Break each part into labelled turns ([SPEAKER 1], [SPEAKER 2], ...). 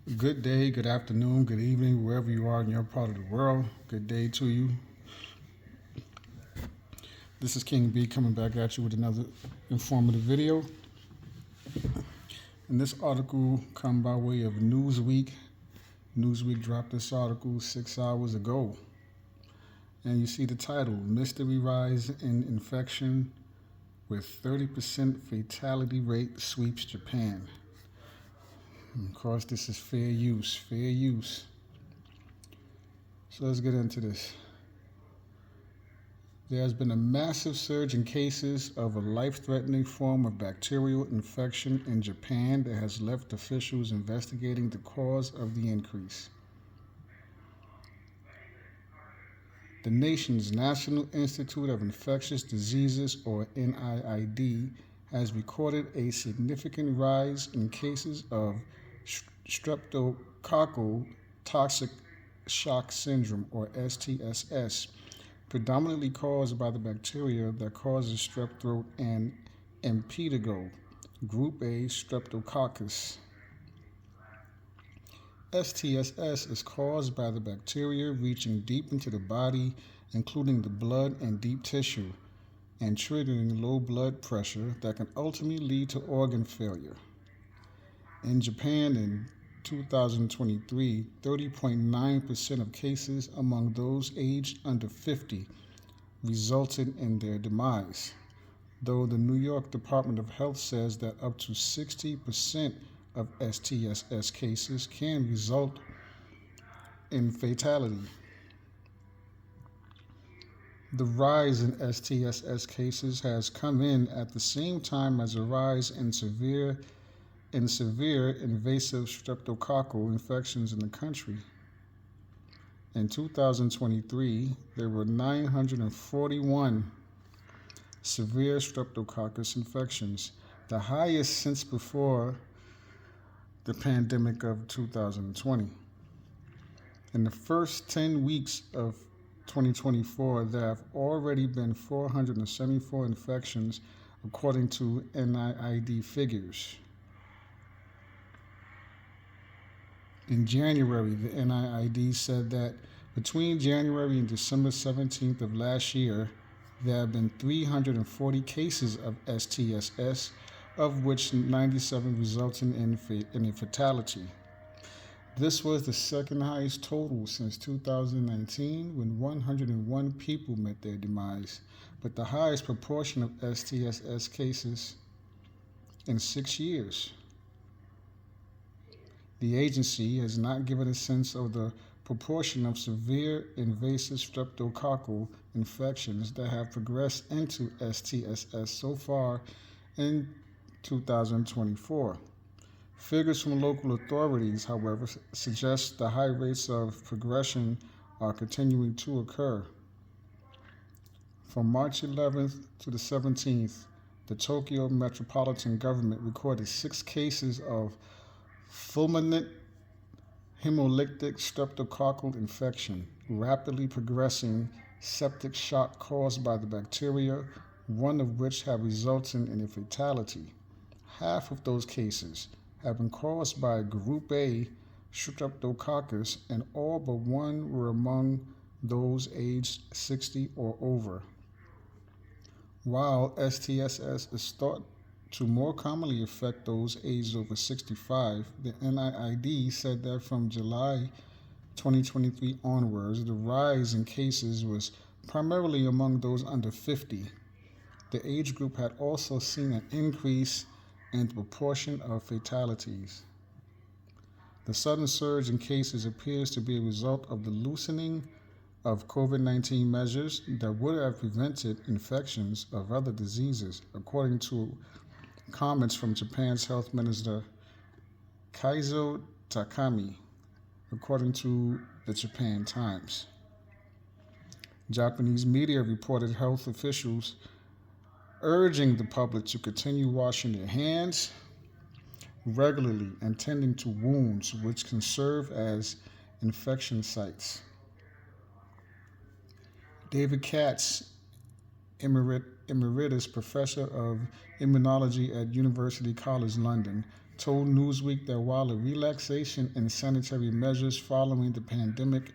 [SPEAKER 1] Good day, good afternoon, good evening, wherever you are in your part of the world. Good day to you. This is King B coming back at you with another informative video. And this article come by way of Newsweek. Newsweek dropped this article 6 hours ago. And you see the title, Mystery Rise in Infection with 30% Fatality Rate Sweeps Japan. Of course, this is fair use. So let's get into this. There has been a massive surge in cases of a life-threatening form of bacterial infection in Japan that has left officials investigating the cause of the increase. The nation's National Institute of Infectious Diseases, or NIID, has recorded a significant rise in cases of streptococcal toxic shock syndrome, or STSS, predominantly caused by the bacteria that causes strep throat and impetigo, group A streptococcus. STSS is caused by the bacteria reaching deep into the body, including the blood and deep tissue, and triggering low blood pressure that can ultimately lead to organ failure. In Japan in 2023, 30.9% of cases among those aged under 50 resulted in their demise, though the New York Department of Health says that up to 60% of STSS cases can result in fatality. The rise in STSS cases has come in at the same time as a rise in severe invasive streptococcal infections in the country. In 2023, there were 941 severe streptococcus infections, the highest since before the pandemic of 2020. In the first 10 weeks of 2024, there have already been 474 infections, according to NIID figures. In January, the NIID said that between January and December 17th of last year, there have been 340 cases of STSS, of which 97 resulted in a fatality. This was the second highest total since 2019, when 101 people met their demise, but the highest proportion of STSS cases in 6 years. The agency has not given a sense of the proportion of severe invasive streptococcal infections that have progressed into STSS so far in 2024. Figures from local authorities, however, suggest the high rates of progression are continuing to occur. From March 11th to the 17th, the Tokyo Metropolitan Government recorded 6 cases of fulminant hemolytic streptococcal infection, rapidly progressing septic shock caused by the bacteria, one of which have resulted in a fatality. Half of those cases have been caused by group A streptococcus, and all but one were among those aged 60 or over. While STSS is thought to more commonly affect those aged over 65, the NIID said that from July 2023 onwards, the rise in cases was primarily among those under 50. The age group had also seen an increase in the proportion of fatalities. The sudden surge in cases appears to be a result of the loosening of COVID-19 measures that would have prevented infections of other diseases, according to comments from Japan's Health Minister Kaizo Takami, according to the Japan Times. Japanese media reported health officials urging the public to continue washing their hands regularly and tending to wounds, which can serve as infection sites. David Katz, Emeritus Professor of Immunology at University College London, told Newsweek that while a relaxation in sanitary measures following the pandemic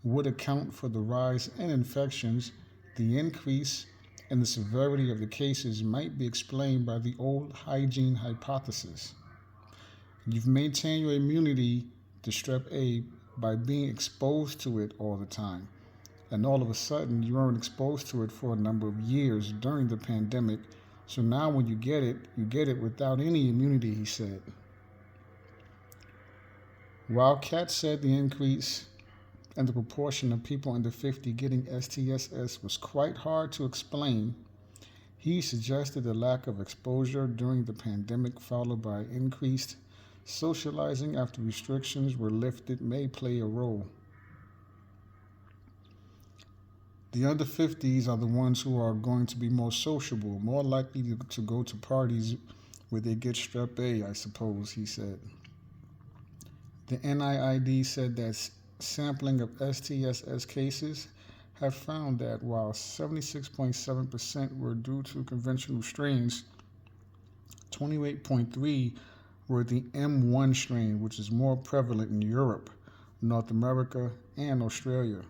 [SPEAKER 1] would account for the rise in infections, the increase in the severity of the cases might be explained by the old hygiene hypothesis. You've maintained your immunity to strep A by being exposed to it all the time. And all of a sudden, you weren't exposed to it for a number of years during the pandemic. So now when you get it without any immunity, he said. While Katz said the increase in the proportion of people under 50 getting STSS was quite hard to explain, he suggested the lack of exposure during the pandemic followed by increased socializing after restrictions were lifted may play a role. The under 50s are the ones who are going to be more sociable, more likely to go to parties where they get strep A, I suppose, he said. The NIID said that sampling of STSS cases have found that while 76.7% were due to conventional strains, 28.3% were the M1 strain, which is more prevalent in Europe, North America, and Australia.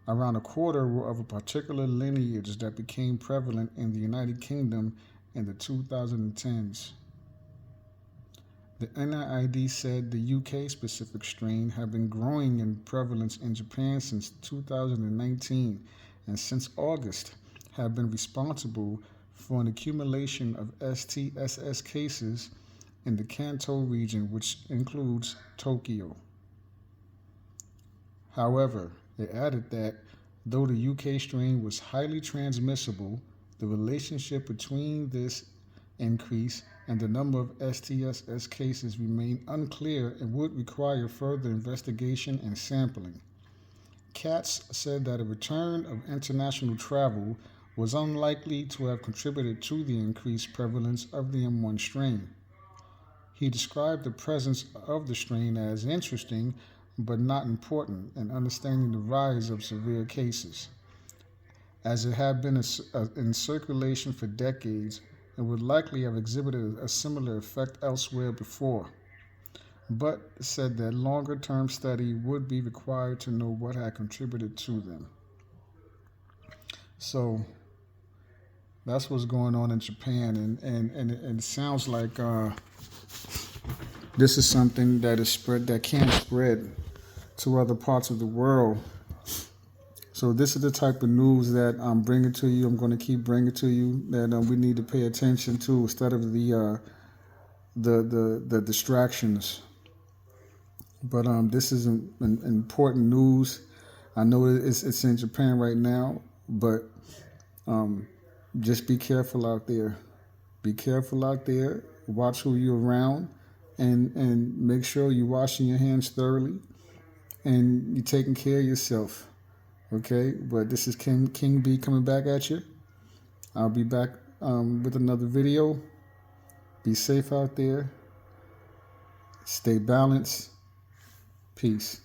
[SPEAKER 1] Around a quarter were of a particular lineage that became prevalent in the United Kingdom in the 2010s. The NIID said the UK-specific strain had been growing in prevalence in Japan since 2019 and since August have been responsible for an accumulation of STSS cases in the Kanto region, which includes Tokyo. However, they added that though the UK strain was highly transmissible, the relationship between this increase and the number of STSS cases remained unclear and would require further investigation and sampling. Katz said that a return of international travel was unlikely to have contributed to the increased prevalence of the M1 strain. He described the presence of the strain as interesting but not important in understanding the rise of severe cases, as it had been in circulation for decades and would likely have exhibited a similar effect elsewhere before, but said that longer-term study would be required to know what had contributed to them. So that's what's going on in Japan, and it sounds like this is something that can spread to other parts of the world. So this is the type of news that I'm bringing to you. I'm going to keep bringing to you that we need to pay attention to instead of the distractions. But this is an important news. I know it's in Japan right now, but just be careful out there. Be careful out there. Watch who you're around, and make sure you're washing your hands thoroughly and you're taking care of yourself. Okay, but this is King B coming back at you. I'll be back with another video. Be safe out there. Stay balanced. Peace.